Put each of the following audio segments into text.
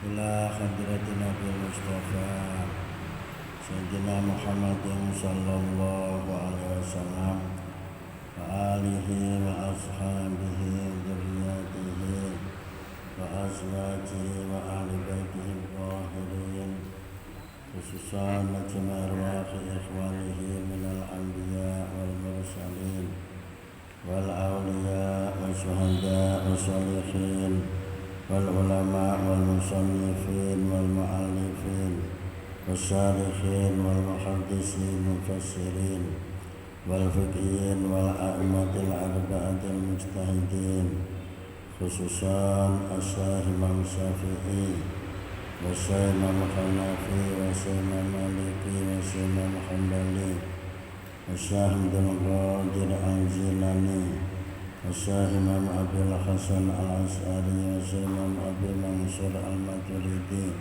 ila hadratin Nabi Mustafa Sayyidina Muhammadin sallallahu alaihi wasallam wa alihi wa ashabihi dzurriyyatihi wa azwajihi wa ahli baitihi al-tahirin khususan najma arwahi ikhwanihi minal anbiya wal mursalin wal awliya wa syuhada wa salihin wal ulama wal musannifin wal mu'allifin wasyarikhin wal muhaddisin mufassirin wal fiqhin wal a'immatil arba'atil mujtahidin khususan Asy-Syaikh Imam Syafi'i wa Syaikh Imam Hanafi wa Syaikh Imam Maliki wa Syaikh Imam Hanbali wa Syaikh Abdul Qadir Al-Jilani wa Syaikh Imam Abdul Hasan Al-Asy'ari wa Syaikh Imam Abi Mansur Al-Maturidi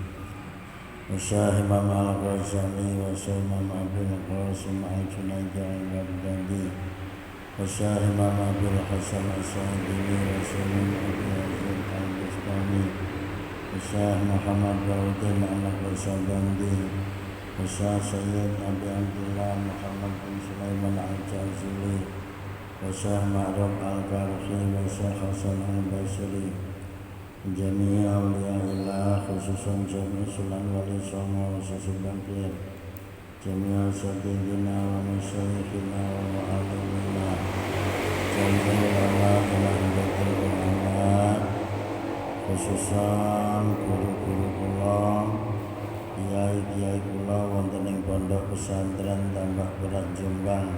wa Syaikh Imam Al-Ghazali wa Syaikh Imam Abdul Qasim Al-Junaidi Al-Baghdadi wa Syaikh Imam Abdul Hasan As-Sa'dili wa Syaikh Imam Abi Yazid Al-Bustami wa Syaikh Muhammad Baudin Al-Qasabandi wa Syaikh Sayyid Abi Abdullah Muhammad bin Sulaiman Al-Jazuli wa Syaikh Ma'ruf Al-Karhi wa Syaikh Hasan Al-Basri jami'i awliya'illah khususan jami'i sunan wali songo wa sesubangkir jami'i satidina wa masyayikhina wa mu'alimina jami'i ulama ila imbatul ulama khususan guru-guru kula kiai-kiai kula wonten ing pondok pesantren Tambak Berat Jombang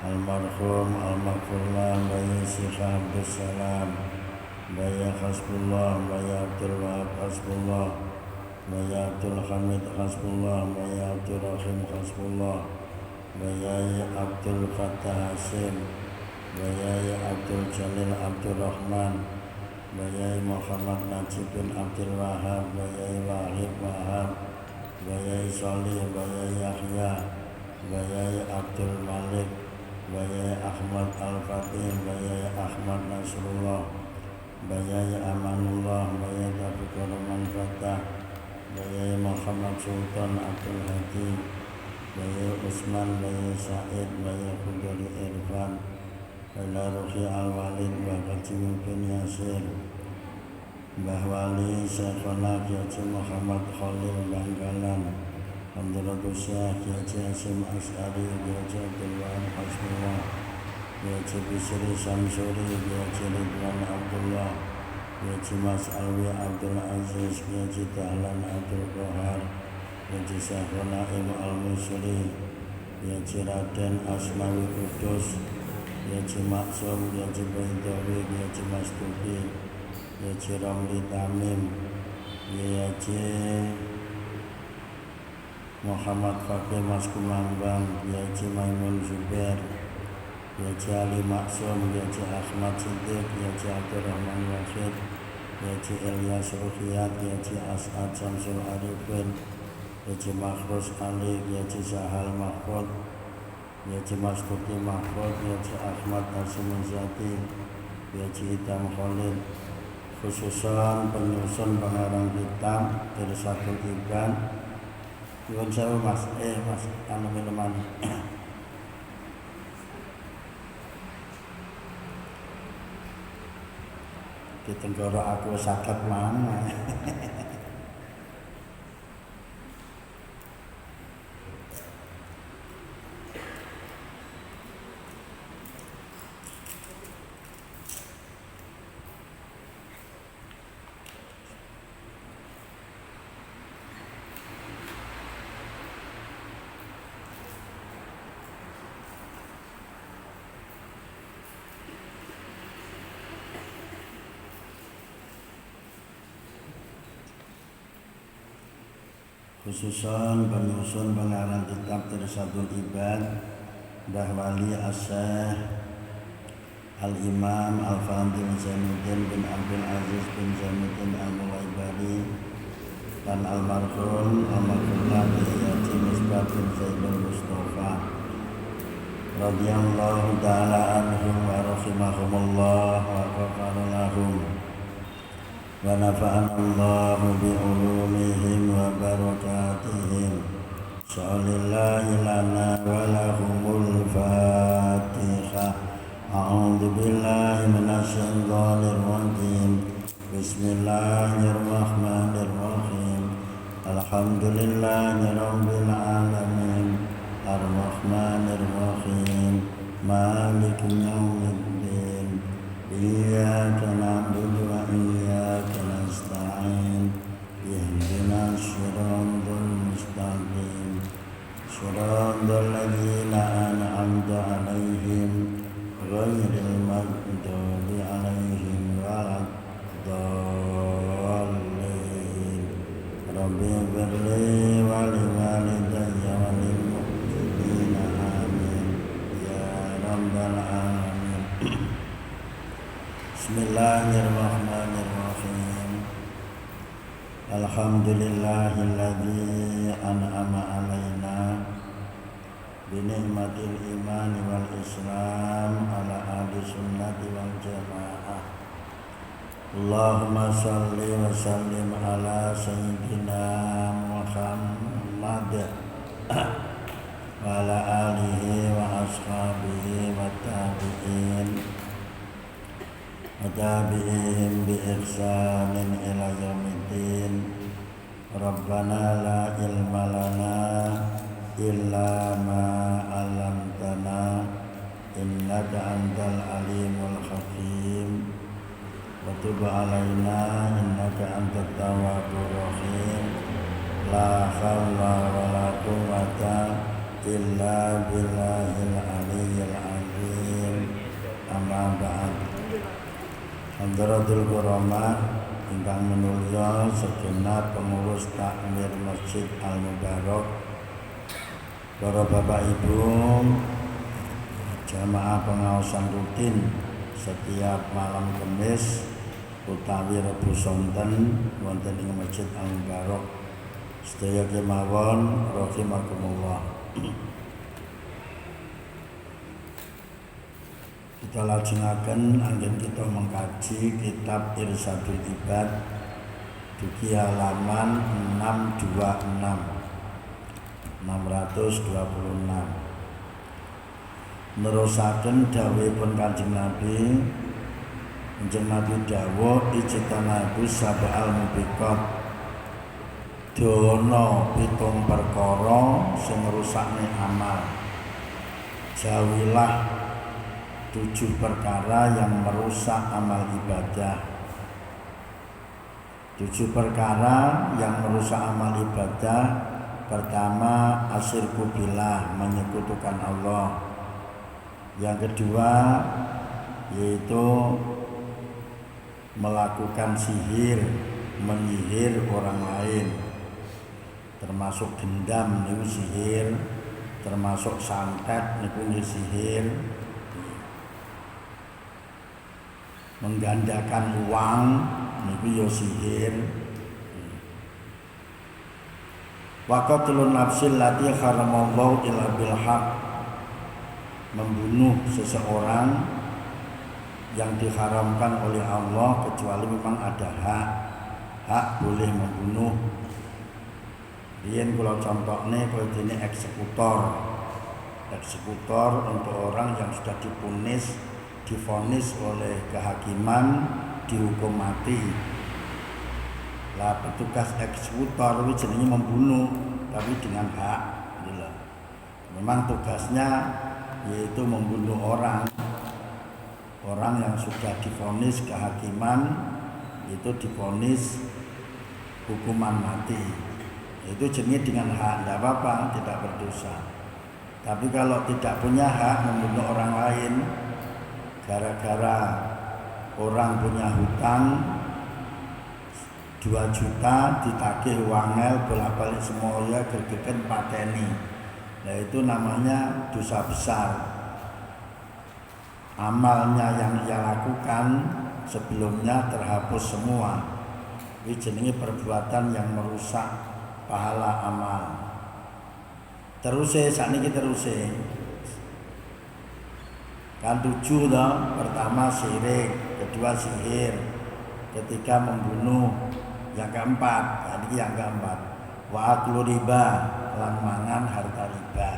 almarhum al-maghfurlah Mbah Syekh Abdus Salam Mbah Hasbullah Mbah Abdul Wahab Hasbullah Mbah Abdul Hamid Hasbullah Mbah Abdul Rahim Hasbullah Mbah Abdul Fattah Hasim Mbah Abdul Jalil Abdul Rahman Mbah Muhammad Najib bin Abdul Wahab Mbah Wahid Wahab Mbah Sholih Mbah Yahya Mbah Abdul Malik Mbah Ahmad Al-Fatih Mbah Ahmad Nasrullah Mbah Amanullah Mbah Taufikur Rahman Fatah Mbah Muhammad Sultan Abdul Hadi Mbah Usman Mbah Said Mbah Khudari Irfan Mbah Ruhi Al-Walid Mbah Haji bin Yasir Mbah Wali Syekhona Haji Muhammad Khalil Bangkalan Hamdulatul Syekh Haji Hasim Asy'ari Haji Abdul Wahab Hasbullah Haji Bisri Samsuri Haji Ridwan Abdullah Haji Mas Alwi Abdul Aziz Haji Dahlan Abdul Qahar Haji Syekhona Im Al-Musri Haji Raden Asmawi Kudus Haji Maksum Haji Baidawi Haji Mas Tuki Haji Ramli Tamim Haji Muhammad Fakih Mas Kumambang Haji Maimun Zubair Haji Ali Maksum Haji Ahmad Siddiq Haji Abdul Rahman Wahid Haji Ilyas Ruhiyat Haji As'ad Samsul Arifin Haji Makhrus Ali Haji Sahal Mahfud Haji Mas Tuki Mahfud Haji Ahmad Hasim Zati Haji Hitam Khalid khususan penyusun pengarang kitab Irsyadul Ibad Iwan saya mas, anu minuman di tenggorok aku sakit mana khususan penyusun pengarang kitab Irsyadul Ibad Mbah Wali Asy-Syaikh Al-Imam Al-Fadhil Zainuddin bin Abdul Aziz bin Zainuddin Al-Mulaibari dan almarhum Al-Maghfurlah Haji Misbah bin Zaid bin Mustafa radhiyallahu ta'ala anhum wa rahimahumullah wa ghafara lahum wa ونفعنا الله بعلومهم وبركاتهم. صل الله لنا ولهم الفاتحة. أعوذ بالله من الشيطان الرجيم. بسم الله الرحمن الرحيم. الحمد لله رب العالمين الرحمن الرحيم مالك يوم الدين إياك نعبد وإياك نستعين اهدنا الصراط المستقيم صراط الذين أنعمت عليهم غير المغضوب عليهم ولا الضالين. رب اغفر لي ولوالدي وللمؤمنين آمين يا رب العالمين. Bismillahirrahmanirrahim. Alhamdulillahilladzi an'ama alaina binikmatil iman wal islam ala ahli sunnati wal jamaah. Allahumma salli wa sallim ala sayyidina Muhammad wa ala alihi wa ashabihi wa tabi'in bi ihsanin ila yaumiddin. Rabbana la ilma lana illa ma 'allamtana innaka antal alimul hakim wa tub 'alaina innaka antat tawwabur rahim. La haula wa la quwwata illa billahil aliyyil azim. Amma ba'd. Hadaratul Qurama ingkang minulya segenap pengurus takmir Masjid Al-Mubarak, para bapak ibu, jamaah pengaosan rutin setiap malam Kamis utawi Rebu Sonten wonten ing Masjid Al-Mubarak. Sedaya kemawon rahimakumullah. Kita lajengaken anggen kita mengkaji kitab Irsyadul Ibad dugi halaman 626 nerusaken dawuhipun Kanjeng Nabi. Kanjeng Nabi dawuh ijtanabu sab'al mubiqat, dono pitung perkara sing ngrusakne amal. Jauhilah 7 perkara yang merusak amal ibadah. 7 perkara yang merusak amal ibadah. Pertama, asyirku billah, menyekutukan Allah. Yang kedua, yaitu melakukan sihir, menyihir orang lain, termasuk dendam niku sihir, termasuk santet niku sihir, menggandakan uang niku ya sihir. Wa qatlun nafsil lati haramallahu illa bil haq, membunuh seseorang yang diharamkan oleh Allah kecuali memang ada hak boleh membunuh. Riyen kula contohne kaya dene eksekutor untuk orang yang sudah divonis oleh kehakiman dihukum mati. Lah petugas eksekutor itu jenenge membunuh tapi dengan hak. Memang tugasnya yaitu membunuh orang yang sudah divonis kehakiman, itu divonis hukuman mati. Itu jenenge dengan hak, tidak apa-apa, tidak berdosa. Tapi kalau tidak punya hak membunuh orang lain, gara-gara orang punya hutang 2 juta ditagih wangel bolak-balik semoyo gergeken pateni. Nah itu namanya dosa besar. Amalnya yang ia lakukan sebelumnya terhapus semua. Ini jenenge perbuatan yang merusak pahala amal. Sakniki teruse. Kan 7 toh, pertama syirik, kedua sihir, ketika membunuh. Yang keempat, ini yang keempat, wa aklu riba, lan mangan harta riba.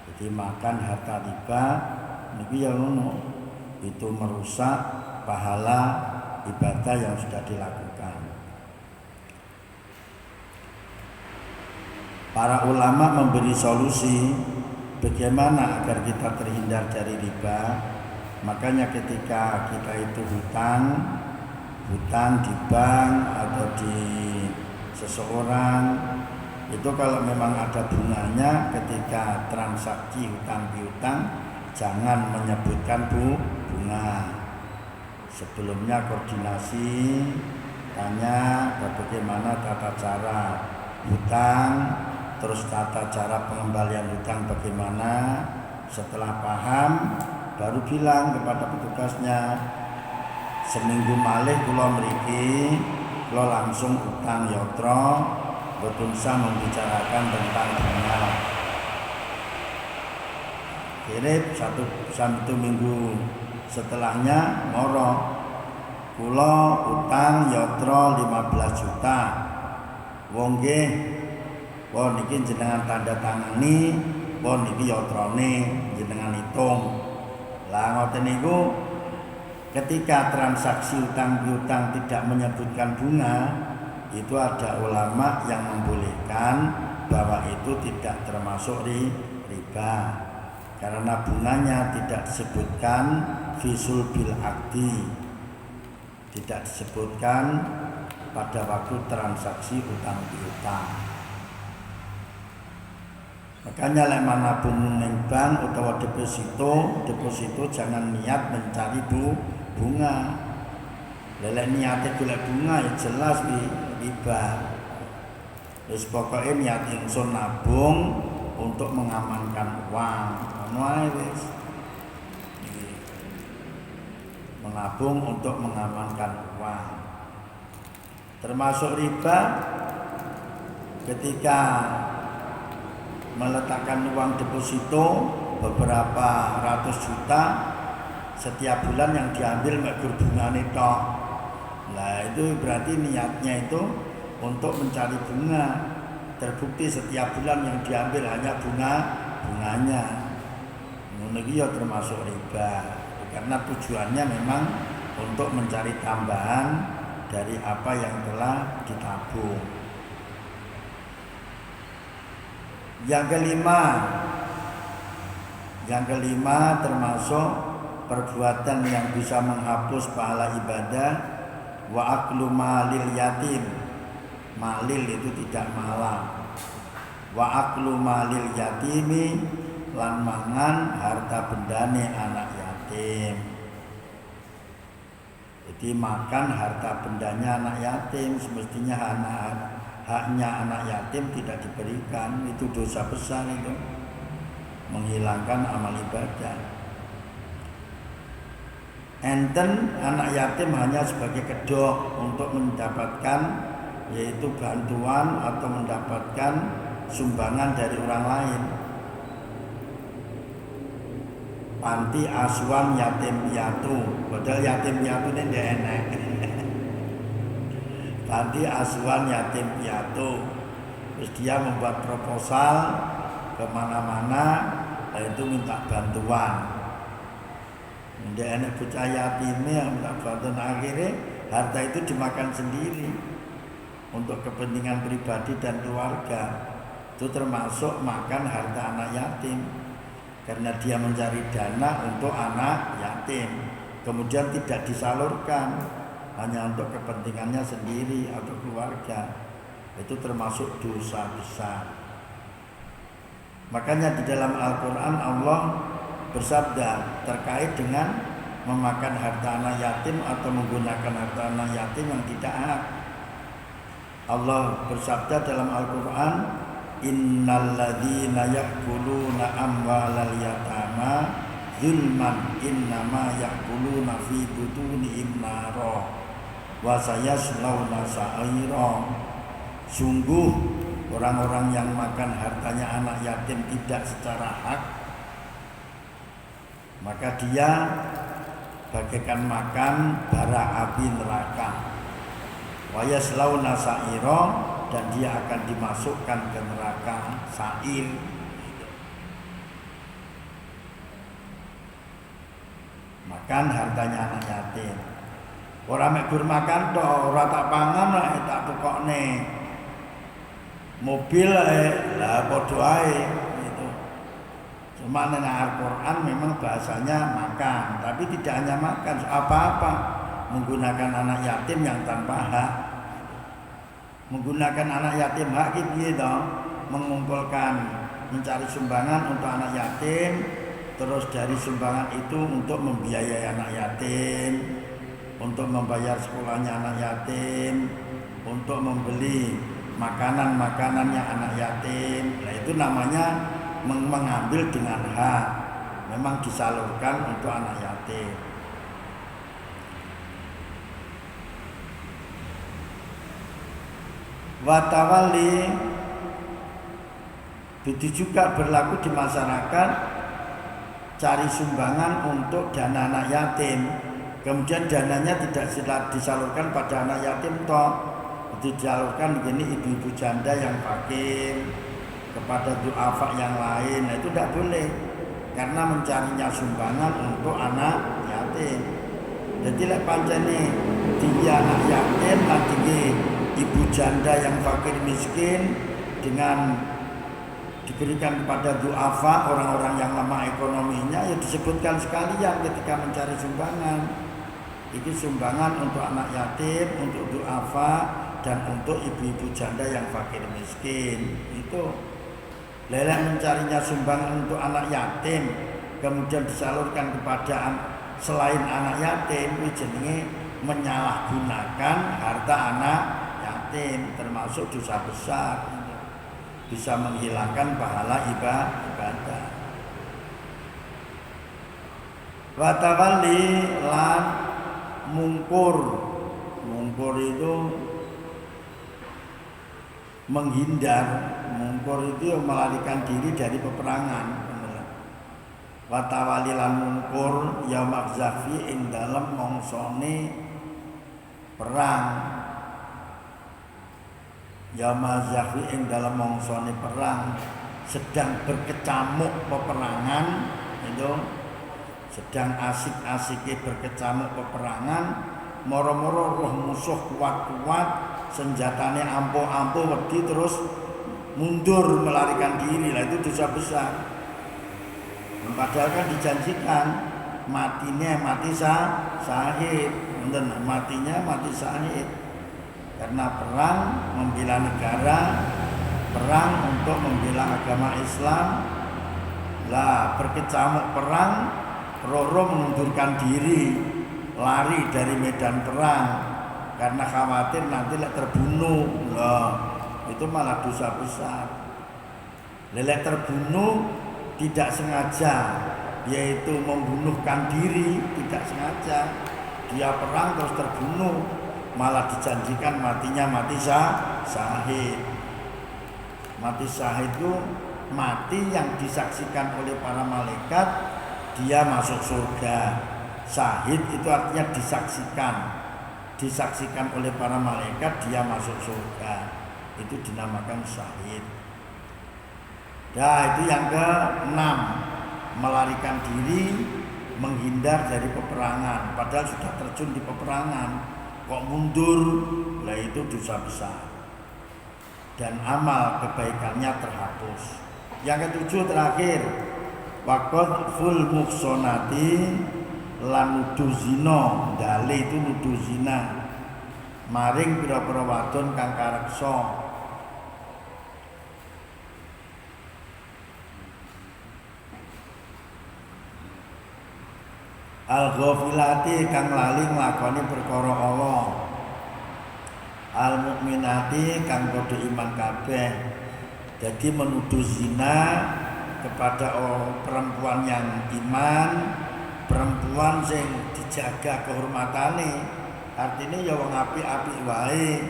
Jadi makan harta riba niki ya ngono, itu merusak pahala ibadah yang sudah dilakukan. Para ulama memberi solusi bagaimana agar kita terhindar dari riba. Makanya ketika kita itu hutang di bank atau di seseorang, itu kalau memang ada bunganya ketika transaksi hutang piutang, jangan menyebutkan bunga. Sebelumnya koordinasi, tanya bagaimana tata cara hutang, terus tata cara pengembalian hutang bagaimana. Setelah paham, baru bilang kepada petugasnya, seminggu malih kula mriki kula langsung utang yatra boten usah membicarakan tentang bunga. Kirip satu minggu setelahnya moro kula utang yatra 15 juta. Wong nggih, wong niki jenengan tanda tangani, wong niki yatrane jenengan hitung. Lah ngoten niku ketika transaksi utang piutang tidak menyebutkan bunga, itu ada ulama yang membolehkan bahwa itu tidak termasuk riba karena bunganya tidak disebutkan fisul bil akdi, tidak disebutkan pada waktu transaksi utang piutang. Makanya lek manapun ning bank utawa deposito jangan niat mencari bunga. Lelek niate golek bunga ya jelas riba. Wis pokoke niat ingsun nabung untuk mengamankan uang. Ngono ae wis. Menabung untuk mengamankan uang. Termasuk riba ketika meletakkan uang deposito beberapa ratus juta, setiap bulan yang diambil megur bungane tok. Nah itu berarti niatnya itu untuk mencari bunga. Terbukti setiap bulan yang diambil hanya bunganya. Ngono iki ya termasuk riba. Karena tujuannya memang untuk mencari tambahan dari apa yang telah ditabung. Yang kelima termasuk perbuatan yang bisa menghapus pahala ibadah, wa aklu malil yatim. Malil itu tidak malang. Wa aklu malil yatimi, lan mangan harta bendane anak yatim. Jadi makan harta bendanya anak yatim, semestinya haknya anak yatim tidak diberikan. Itu dosa besar, itu menghilangkan amal ibadah. Enten anak yatim hanya sebagai kedok untuk mendapatkan yaitu bantuan atau mendapatkan sumbangan dari orang lain. Panti asuhan yatim piatu, padahal yatim piatu ini tidak enak. Panti asuhan yatim piatu, terus dia membuat proposal kemana-mana, itu minta bantuan. Tidak enak bocah yatim yang minta bantuan, akhirnya harta itu dimakan sendiri untuk kepentingan pribadi dan keluarga. Itu termasuk makan harta anak yatim, karena dia mencari dana untuk anak yatim, kemudian tidak disalurkan, hanya untuk kepentingannya sendiri atau keluarga. Itu termasuk dosa besar. Makanya di dalam Al-Quran Allah bersabda terkait dengan memakan harta anak yatim atau menggunakan harta anak yatim yang tidak hak. Allah bersabda dalam Al-Quran, innalladzina ya'kuluna amwalal yatama zulman innama ya'kuluna fi butunihim nara wa sayaslawna sa'ira. Sungguh orang-orang yang makan hartanya anak yatim tidak secara hak, maka dia bagaikan makan bara api neraka. Wa yaslauna sa'ira, dan dia akan dimasukkan ke neraka sa'ir. Makan hartanya anak yatim. Ora mek gur makan tok, ora tak pangan tak tukokne. Mobil lah padha ae gitu. Cuma nang Al-Qur'an memang bahasanya makan, tapi tidak hanya makan, apa-apa. Menggunakan anak yatim yang tanpa hak. Menggunakan anak yatim hak iki piye to? Mengumpulkan, mencari sumbangan untuk anak yatim, terus dari sumbangan itu untuk membiayai anak yatim, untuk membayar sekolahnya anak yatim, untuk membeli makanan-makanannya anak yatim. Nah itu namanya mengambil dengan hak, memang disalurkan untuk anak yatim. Watawali itu juga berlaku di masyarakat, cari sumbangan untuk dana anak yatim, kemudian dananya tidak disalurkan pada anak yatim toh, itu disalurkan begini ibu-ibu janda yang fakir, kepada duafa yang lain. Nah itu tidak boleh, karena mencarinya sumbangan untuk anak yatim. Jadi lek pancene dia anak yatim lagi ibu janda yang fakir miskin, dengan diberikan kepada duafa, orang-orang yang lemah ekonominya, ya disebutkan sekalian ketika mencari sumbangan. Itu sumbangan untuk anak yatim, untuk duafa, dan untuk ibu-ibu janda yang fakir miskin. Itu lelek mencarinya sumbangan untuk anak yatim, kemudian disalurkan kepada selain anak yatim, itu jenenge menyalahgunakan harta anak yatim, termasuk dosa besar, bisa menghilangkan pahala ibadah. Watawali lan mungkur itu menghindar, mungkur itu melarikan diri dari peperangan. Watawali lan mungkur yaum zafi ing dalem mongsone perang. Yaum zafi ing dalem mongsone perang, sedang berkecamuk peperangan, itu sedang asik-asike berkecamuk peperangan, moro-moro roh musuh kuat-kuat, senjatane ampuh-ampuh wedi terus mundur melarikan diri. Lah itu dosa besar. Padahal kan dijanjikan matinya mati syahid, matinya mati syahid. Karena perang membela negara, perang untuk membela agama Islam. Lah berkecamuk perang, roro mengundurkan diri, lari dari medan perang karena khawatir nanti terbunuh. Loh, itu malah dosa besar. Lelek terbunuh tidak sengaja, yaitu membunuhkan diri, tidak sengaja. Dia perang terus terbunuh, malah dijanjikan matinya mati syahid. Mati syahid itu mati yang disaksikan oleh para malaikat, dia masuk surga. Syahid itu artinya disaksikan oleh para malaikat, dia masuk surga. Itu dinamakan syahid. Nah itu yang ke-6, melarikan diri, menghindar dari peperangan, padahal sudah terjun di peperangan, kok mundur. Lah itu dosa besar dan amal kebaikannya terhapus. Yang ke-7 terakhir, waqaful muhsonati lan nuduh zina, dalih itu nuduh zina maring pira-pira wadon kang kareksa. Al-ghafilati kang lali nglakoni perkara Allah, al-mukminati kang padha iman kabeh. Jadi menuduh zina kepada perempuan yang iman, perempuan sing dijaga kehormatane, artinya ya wong apik-apik wae.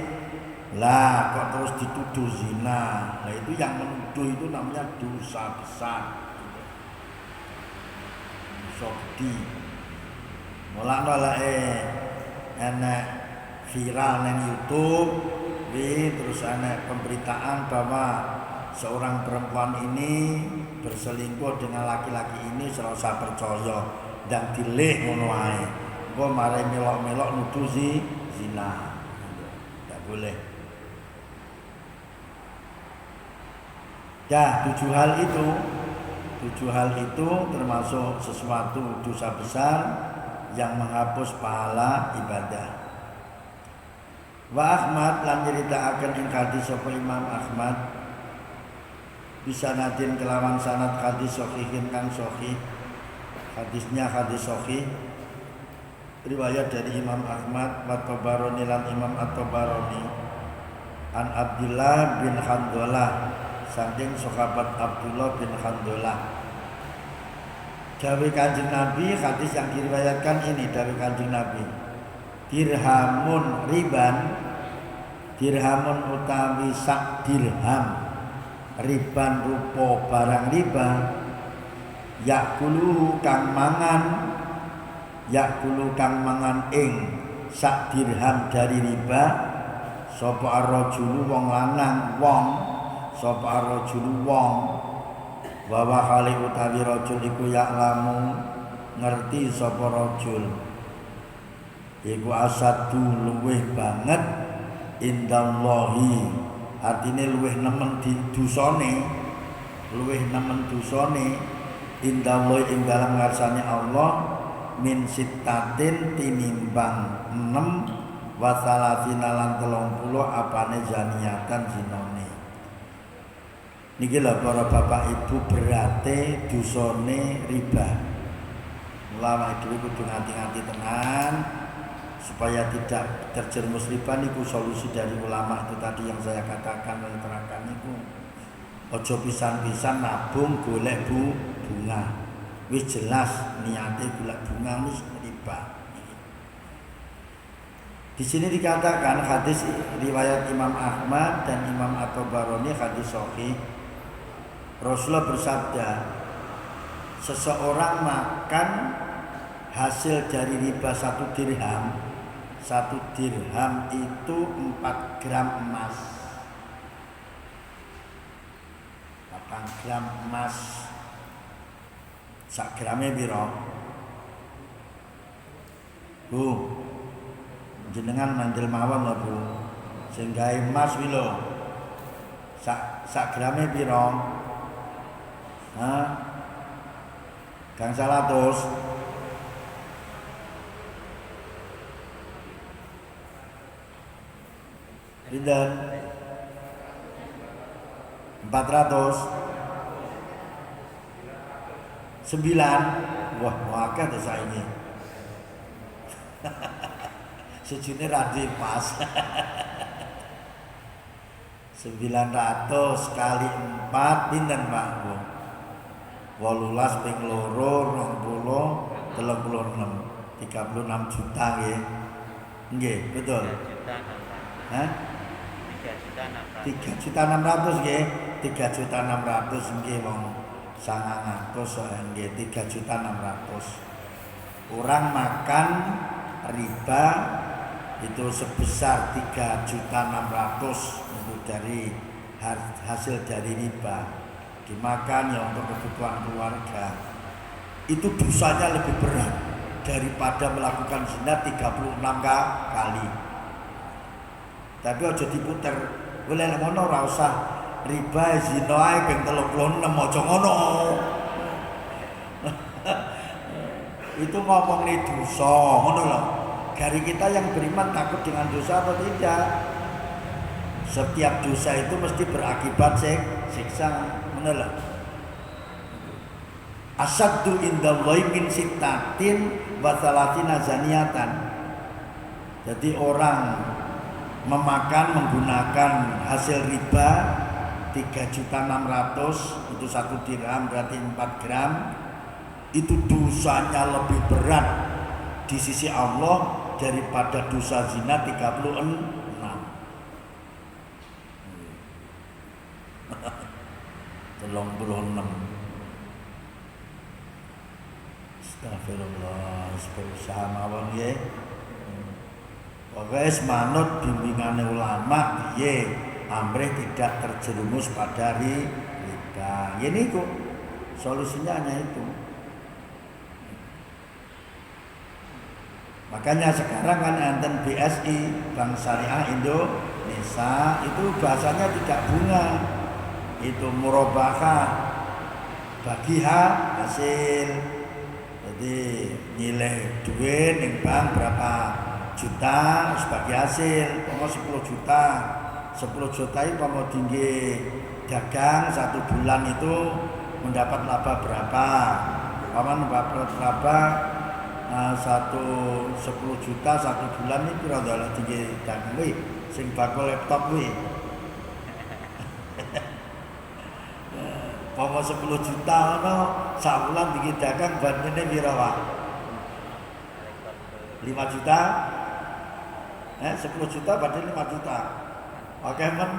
Lah kok terus dituduh zina. Nah itu yang menuduh itu namanya dosa besar. Dosa gede. enek viral neng YouTube, terus enek pemberitaan bahwa seorang perempuan ini berselingkuh dengan laki-laki ini, ora usah percaya dan dileh ngono wae. Engko mare melok-melok nuduh zina. Tidak boleh. Ya, tujuh hal itu termasuk sesuatu dosa besar yang menghapus pahala ibadah. Wa Ahmad lan nyritakaken ing hadis sapa Imam Ahmad bisa nadin kelawan sanad hadis sahihin kang sahih. Hadisnya hadis sahih riwayat dari Imam Ahmad wa Tabarani lan Imam At-Tabarani an Abdullah bin Handalah saking sahabat Abdullah bin Handalah. Dawuh Kanjeng Nabi, hadis yang diriwayatkan ini dari Kanjeng Nabi. Dirhamun riban, dirhamun utawi sak dirham, riban rupa barang riba, yakulu kang mangan ing sak dirham dari riba, sapa ar-rajulu wong lanang sapa ar-rajulu wong wa hale utawi rajul iku yaklamu ngerti sapa rajul iku asadu luweh banget indallahi, artine luweh nemen dosane indallahi ing dalam ngarsane Allah min sittatin tinimbang 6 wa salatina lan 30 apane zaniatan zinane. Niki lho para bapak ibu berarti dosane riba. Ulama itu kudu ngati-ngati tenan supaya tidak terjerumus riba. Niku solusi dari ulama itu tadi yang saya katakan dan terangkan niku. Ojo pisan-pisan nabung golek bunga. Wis jelas niate golek bunga wis riba. Di sini dikatakan hadis riwayat Imam Ahmad dan Imam At-Tabarani hadis sahih. Rasulullah bersabda, seseorang makan hasil dari riba 1 dirham. 1 dirham itu 4 gram emas. 8 gram emas. Sak grame piro? Bu, jenengan mandel mawon lho Bu. Sing gawe emas kuwi lho. Sak grame piro? Gang 100. Pinten? 400. 9. Wah, akeh to saiki. Sejune ra pas. 900 kali 4 pinten Pak Bu? 18 ping 2 20 36 juta nggih. Nggih, betul. 3.600 nggih. 3.600 nggih wong 900 nggih 3.600. Orang makan riba itu sebesar 3.600 itu dari hasil dari riba. Dimakan ya untuk kebutuhan keluarga, itu dosanya lebih berat daripada melakukan zina 36 kali. Tapi aja diputer, boleh ngono ora usah riba zina ae ping 36 aja ngono. Itu ngomongnya dosa, ngono lho. Dari kita yang beriman takut dengan dosa atau tidak? Setiap dosa itu mesti berakibat siksa. Benar. Asaddu indallahi min sittatin wa salatina zaniatan. Jadi orang menggunakan hasil riba 3.600 itu 1 dirham berarti 4 gram, itu dosanya lebih berat di sisi Allah daripada dosa zina 36. Astagfirullah. berusaha mawon nggih. Pokoke manut bimbingane ulama piye amrih tidak terjerumus pada riba. Ya niku solusinya hanya itu. Makanya sekarang kan enten BSI, Bank Syariah Indonesia, itu bahasanya tidak bunga, itu murabahah, bagi hasil. Jadi nilai duit ning bank berapa juta sebagai hasil, pokoknya 10 juta. 10 juta itu mau tinggi dagang 1 bulan itu mendapat laba berapa? Paman dapat laba 10 juta 1 bulan ini pira dalah tinggi dagang kuwi sing bakul laptop kuwi. Pomo 10 juta ono sak bulan tinggi dagang bandene pira, Pak? 5 juta? 10 juta bandene 5 juta. Oke, men.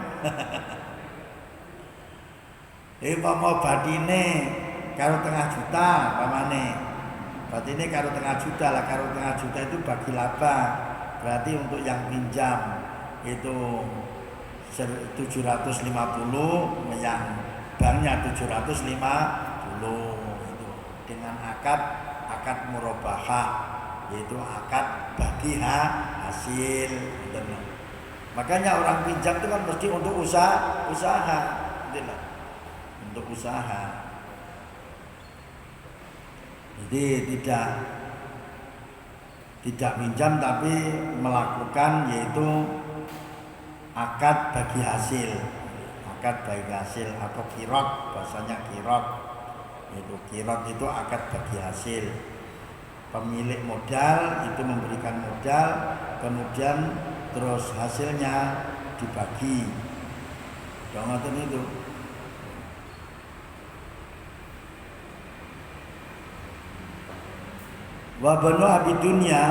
Pomo batine karo tengah juta pamane. Berarti ini karo tengah juta lah, karo tengah juta itu bagi laba. Berarti untuk yang pinjam itu 750, yang banknya 750 itu dengan akad murabahah, yaitu akad bagi hasil. Makanya orang pinjam itu kan mesti untuk usaha, gitu, untuk usaha. Jadi tidak pinjam tapi melakukan yaitu akad bagi hasil atau kirot, bahasanya kirot. Itu kirot itu akad bagi hasil. Pemilik modal itu memberikan modal, kemudian terus hasilnya dibagi. Jangan itu. Wa banu abi dunya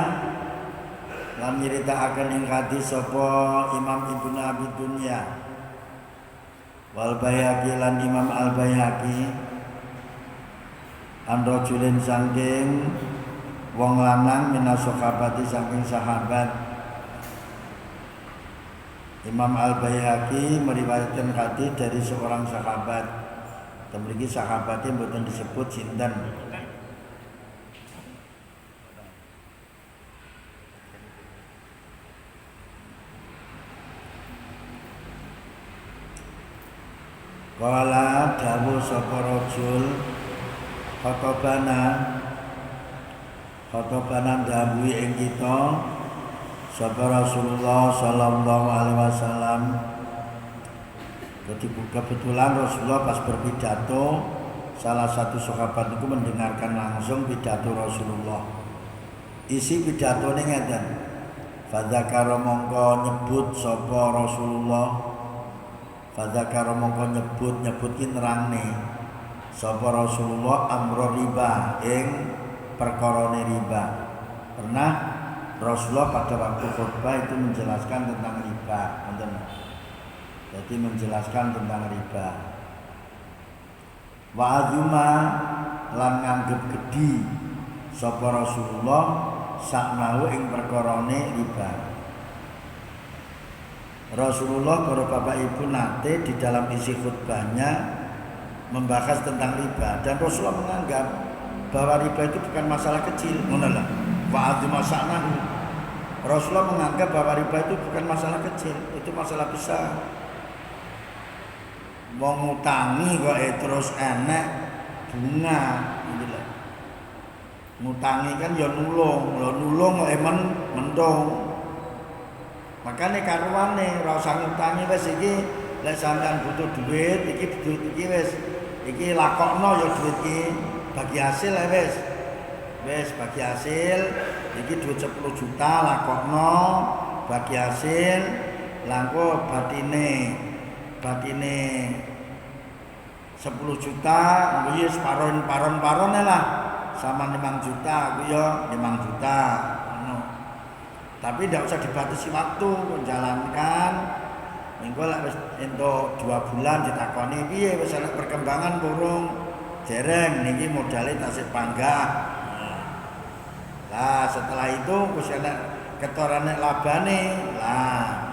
lan nyritakaken ing hadis sapa Imam Ibnu Abi Dunya wal Baihaqi lan Imam Al Baihaqi andro julin saking wong lanang minas sahabati saking sahabat. Imam Al Baihaqi meriwayatkan hadis dari seorang sahabat. Temriki sahabatnya mboten disebut sinten. Wala dawu sapa rajul khotobana dawuhi ing kita sapa Rasulullah sallallahu alaihi wasallam. Jadi kebetulan Rasulullah pas berpidato, salah satu sahabat itu mendengarkan langsung pidato Rasulullah. Isi pidatone ngeten. Fadzakara mongko nyebut sapa Rasulullah. Fadzakara mongko nyebut ki nerangne sapa Rasulullah amro riba ing perkarane riba. Pernah Rasulullah pada waktu khutbah itu menjelaskan tentang riba, jadi menjelaskan tentang riba. Wa azuma lan nganggep gedhi sapa Rasulullah saknahu ing perkarane riba. Rasulullah para bapak ibu nate di dalam isi khutbahnya membahas tentang riba, dan Rasulullah menganggap bahwa riba itu bukan masalah kecil. Ngonolah. Wa azuma saknahu. Rasulullah menganggap bahwa riba itu bukan masalah kecil, itu masalah besar. Mau ngutangi kok terus enek bunga gitu loh. Ngutangi kan ya nulung kok mendung. Makane karuane ora usah ngutangi wis iki lek sampean butuh duit iki wis iki lakokno ya duit iki bagi hasil wis bagi hasil iki duit 10 juta lakokno bagi hasil langko batine 10 juta kuwi paron-parone lah sama 5 juta kuwi ya 5 juta ngono. Tapi tidak usah dibatasi waktu menjalankan. Minggu lek wis entuk 2 bulan ditakoni piye wis ana perkembangan burung dereng niki modale tasik panggah. Lah setelah itu wis enak ketorane labane. Lah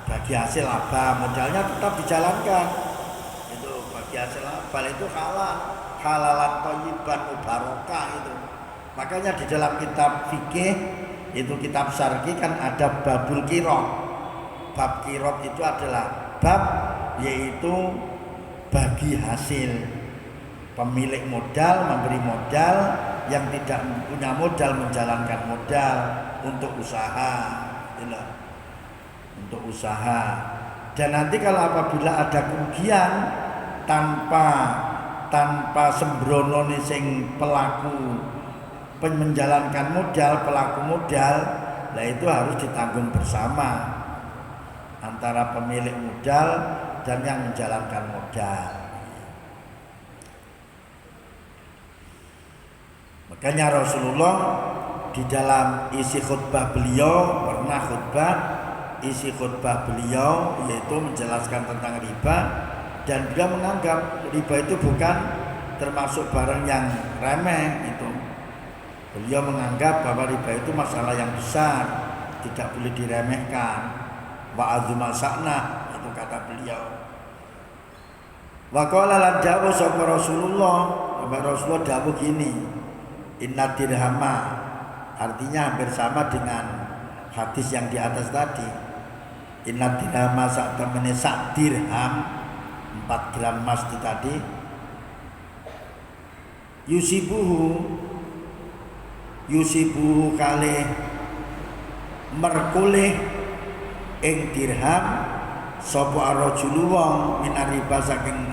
bagi hasil laba modalnya tetap dijalankan. Itu bagi hasil laba itu halalan thayyiban mubarakah itu. Makanya di dalam kitab fikih itu kitab syar'i kan ada babul qirab. Bab qirab itu adalah bab yaitu bagi hasil. Pemilik modal memberi modal, yang tidak punya modal menjalankan modal untuk usaha, itulah untuk usaha. Dan nanti kalau apabila ada kerugian tanpa sembrono sing pelaku menjalankan modal, pelaku modal, nah itu harus ditanggung bersama antara pemilik modal dan yang menjalankan modal. Makanya Rasulullah di dalam isi khutbah beliau pernah khutbah, isi khutbah beliau yaitu menjelaskan tentang riba, dan beliau menganggap riba itu bukan termasuk barang yang remeh itu. Beliau menganggap bahwa riba itu masalah yang besar, tidak boleh diremehkan. Wa azuma sa'na, itu kata beliau. Wa qala lan dawuh sapa Rasulullah dawuh gini. Inna dirhama, artinya hampir sama dengan hadis yang di atas tadi. Inna dirhama sak temene sak dirham 4 gram emas itu tadi. Yusibuhu kalih merkulih ing dirham sapa arrajulu wong minar riba saking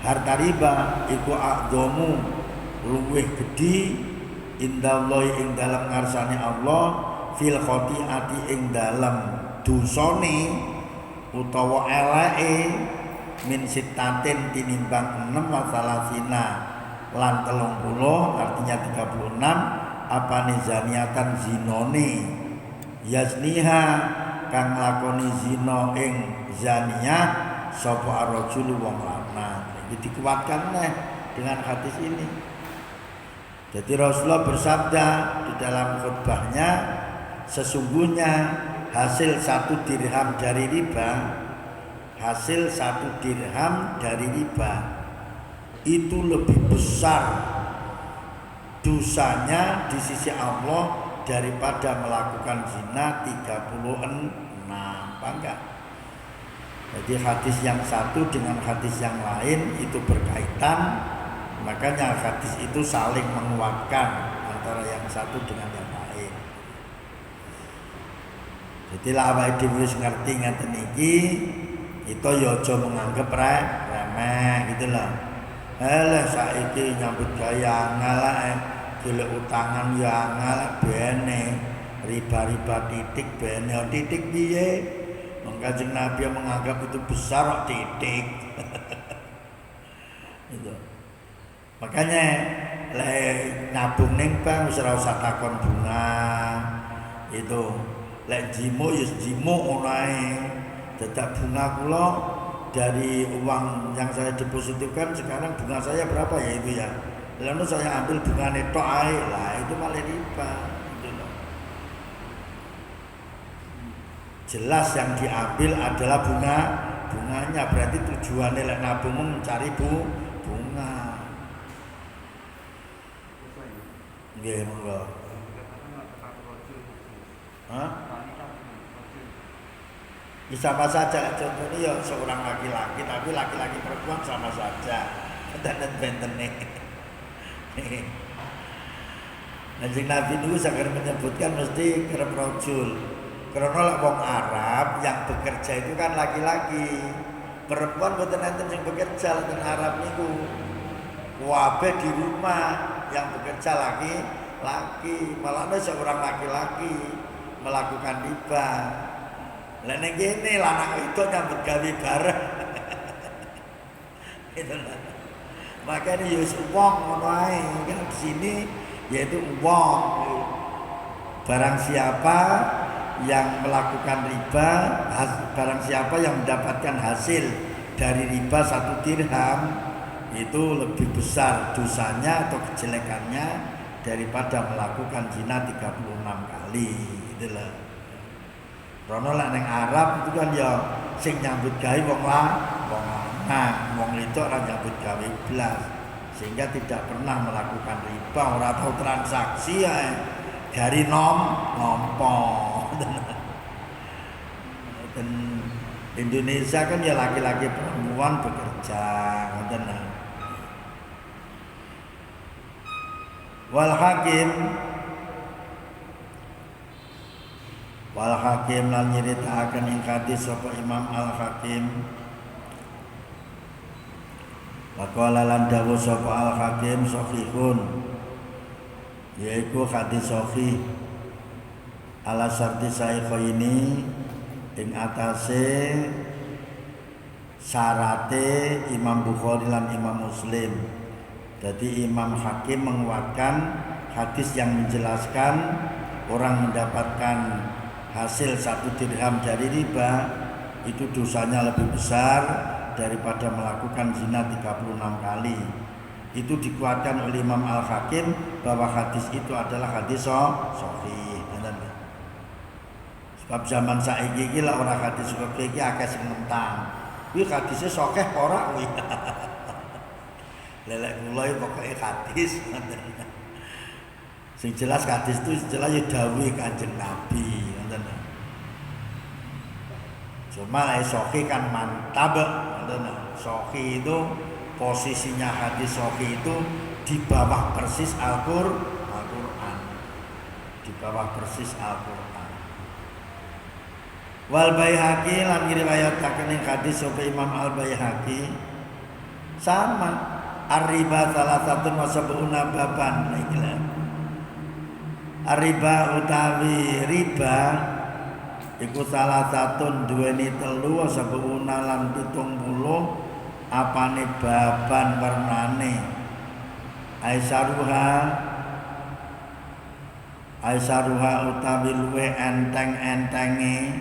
harta riba iku aqdamu luwih gedhi indallahi ing dalam ngarsane Allah fil khotiati ing dalam dosane utawa eleke min sitatin tinimbang 6 wasalasina lan 30 artinya 36 apane zaniatan zinone yazniha kang lakoni zina ing zaniyah sapa arrajul wong lanang. Iki dikuatkan dengan hadis ini. Jadi Rasulullah bersabda di dalam khutbahnya, sesungguhnya hasil 1 dirham dari riba, hasil 1 dirham dari riba itu lebih besar dosanya di sisi Allah daripada melakukan zina 36. Bangga. Jadi hadis yang satu dengan hadis yang lain itu berkaitan. Makanya hadis itu saling menguatkan antara yang satu dengan yang lain. Jadi lah awake dhewe wis ngerti ngeten iki, kita ya aja menganggap remeh gitu loh. Lah saiki nyambut gawe angel golek utangan ya angel bene riba-riba titik bene titik piye? Wong Kanjeng Nabi menganggap itu besar kok titik. Itu. Makanya lek nabung ning bank wis ora usah takon bunga. Itu lek jimu ya jimu ngono ae. Dadak bunga kula dari uang yang saya depositkan sekarang bunga saya berapa ya itu ya. Lalu saya ambil bungane tok ae. Lah itu malah riba. Gitu loh. Jelas yang diambil adalah bunganya, berarti tujuannya lek nabung mencari bunga. Nggih, monggo. Hah? Ya sama saja, contohnya ya seorang laki-laki, tapi laki-laki perempuan sama saja. Benten-bentene. Kanjeng Nabi itu sangat menyebutkan mesti kerep rajul. Karena lek wong Arab yang bekerja itu kan laki-laki. Perempuan mboten enten sing bekerja ten Arab niku. Kabeh di rumah yang bekerja laki-laki, malah seorang laki-laki melakukan riba. Lah ning kene lanang itu nyambut gawe bareng. Itu lah. Makanya ya wong ngono ae kan di sini yaitu wong. Barang siapa yang melakukan riba, barang siapa yang mendapatkan hasil dari riba 1 dirham itu lebih besar dosanya atau kejelekannya daripada melakukan zina 36 kali gitu loh. Rono lek ning Arab itu kan ya sing nyambut gawe wong lanang, wong wedok ora nyambut gawe blas. Sehingga tidak pernah melakukan riba, ora tahu transaksi ya. Dari nompo. Dan Indonesia kan ya laki-laki perempuan bekerja, ngoten. Wal Hakim lan nyritakaken ing hadis sapa Imam Al Hakim. Waqala lan dawuh sapa Al Hakim sahihun, yaiku hadis sahih ala syarti sahihaini ing atase syarate Imam Bukhari lan Imam Muslim. Jadi Imam Hakim menguatkan hadis yang menjelaskan orang mendapatkan hasil 1 dirham dari riba itu dosanya lebih besar daripada melakukan zina 36 kali. Itu dikuatkan oleh Imam Al Hakim bahwa hadis itu adalah hadis sahih. Sebab zaman saiki iki lah ora hadis sahih iki akeh sing mentang. Kuwi hadise sahih ora kuwi. Lelek kula pokoke hadis. Sing jelas hadis itu jelas ya dawuh Kanjeng Nabi. Cuma sahih kan mantap, sahih itu posisinya hadis sahih itu di bawah persis Al-Qur'an, di bawah persis Al-Qur'an. Wal Baihaqi lan riwayataken hadis sapa Imam Al Baihaqi sama ar-riba salah satu wasabuna baban ikilah. Ar-riba utawi riba iku salah satu duweni 3 sabuna lan 70 apane baban warnane. Aisaruha utawi luwe enteng-entenge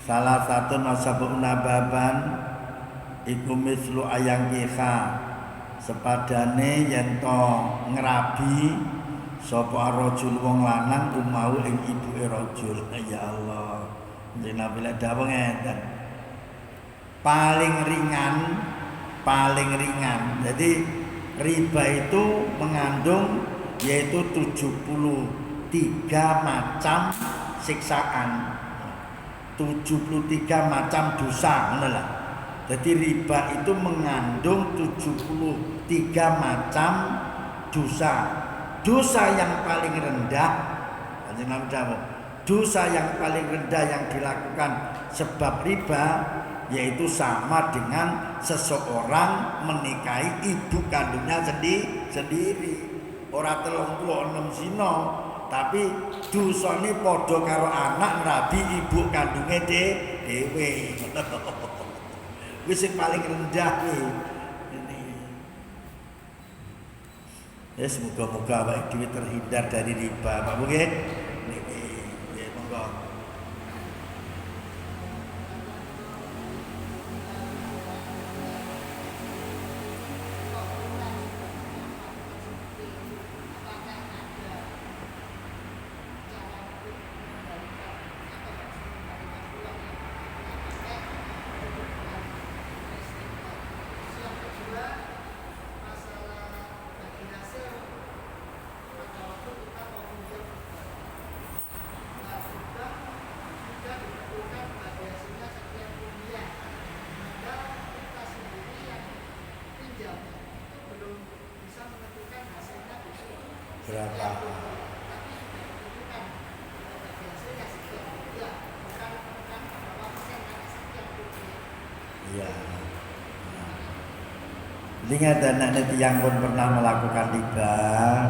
salah satu sabuna baban iku mislu ayang kiha sepadane yen to ngrabi sapa rajul wong lanang umau ing ibuke rajul. Ya Allah, jenenge lek dawuh ngeten. Paling ringan. Jadi riba itu mengandung yaitu 73 macam siksaan. 73 macam dosa, ngono lah. Jadi riba itu mengandung 73 macam dosa. Dosa yang paling rendah, dosa yang paling rendah yang dilakukan sebab riba yaitu sama dengan seseorang menikahi ibu kandungnya sendiri. Ora 36 zina, tapi dosane padha karo anak ngrabi ibu kandunge dhewe. Wis sing paling rendah kuwi. Ya semoga-moga awake dhewe terhindar dari riba. Pak nggih. Niki nggih monggo. Berapa? Iya. Ingat anak yang pun pernah melakukan riba,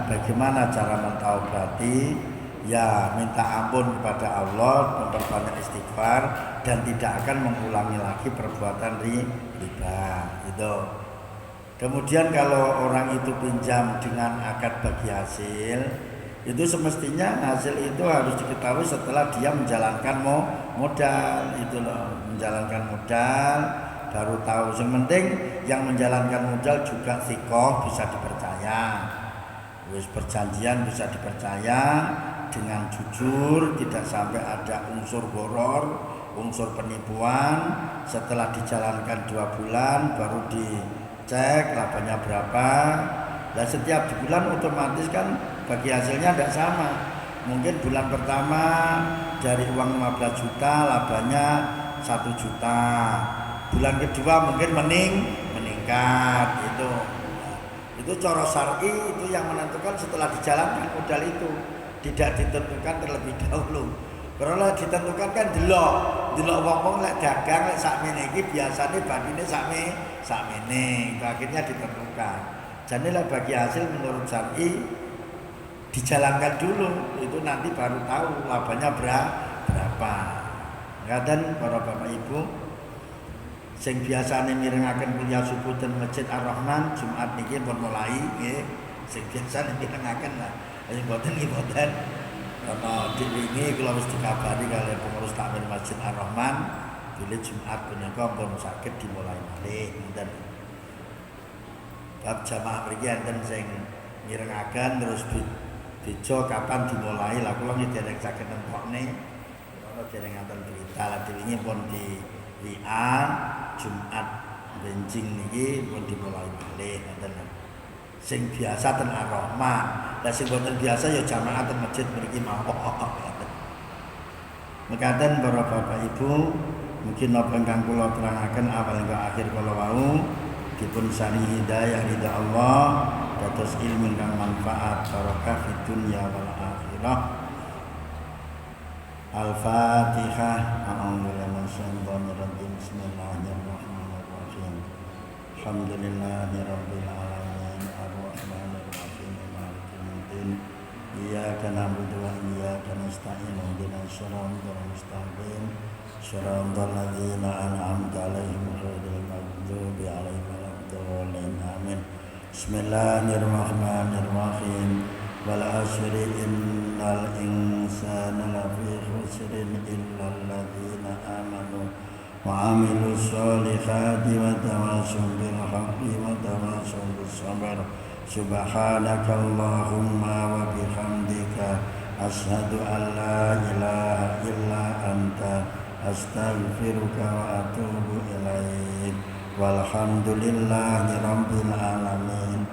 bagaimana cara mentaubati? Ya minta ampun kepada Allah, memperbanyak istighfar dan tidak akan mengulangi lagi perbuatan riba. Itu. Kemudian kalau orang itu pinjam dengan akad bagi hasil, itu semestinya hasil itu harus diketahui setelah dia menjalankan modal, itu loh, menjalankan modal baru tahu. Yang penting yang menjalankan modal juga sikoh, bisa dipercaya. Wis perjanjian bisa dipercaya dengan jujur, tidak sampai ada unsur horor, unsur penipuan. Setelah dijalankan 2 bulan baru dicek labanya berapa. Dan setiap bulan otomatis kan bagi hasilnya tidak sama. Mungkin bulan pertama dari uang 15 juta labanya 1 juta. Bulan kedua mungkin meningkat itu. Itu cara syar'i itu yang menentukan setelah dijalankan modal itu, tidak ditentukan terlebih dahulu. Karena ditentukan kan delok wong-wong lek dagang lek sakmene iki biasane bandine sakmene itu akhirnya ditentukan. Jadi lah bagi hasil menurut syar'i dijalankan dulu, itu nanti baru tahu labanya berapa. Ngaten para Bapak Ibu sing biasane mirengaken kuliah subuh ten Masjid Ar-Rahman Jumat niki pun mulai nggih. Sing biasane mirengaken lah. Sing boten nggih boten. Ana diwingi kula wis dikabari kalih pengurus takmir Masjid Ar-Rahman bilih Jumat punika pun saged dimulai malih ngoten. Bab jamaah mriki enten sing mirengaken terus bejo kapan dimulai lah kula nggih dereng saged nentokne. Kula dereng ngaten berita lah diwingi pun di WA Jumat benjing niki pun dimulai malih ngoten. Sing biasa ten Ar-Rahman, lah sing boten biasa ya jamaah ten masjid mriki mawon. Mekaten para Bapak Ibu, mungkin napa ingkang kula terangaken awal hingga akhir kala wau dipun sari hidayah ridha Allah dados ilmu kang manfaat barokah fid dunya wal akhirah. Al-Fatihah. A'udzubillahi Bismillahirrahmanirrahim. Alhamdulillahirabbil alamin arrahmanir rahim maliki yaumiddin. Iyyaka na'budu wa iyyaka nasta'in ihdinas siratal mustaqim siratal ladzina an'amta 'alaihim ghairil maghdubi 'alaihim waladdallin. Amin. Bismillahirrahmanirrahim. Wal 'asri innal insana lafi khusrin illal ladzina amanu wa 'amilus solihati wa tawassaw bil haqqi wa tawassaw bis sabr. Subhanakallahumma wa bihamdika asyhadu an la ilaha illa anta astaghfiruka wa atubu ilaik. Walhamdulillahi rabbil alamin.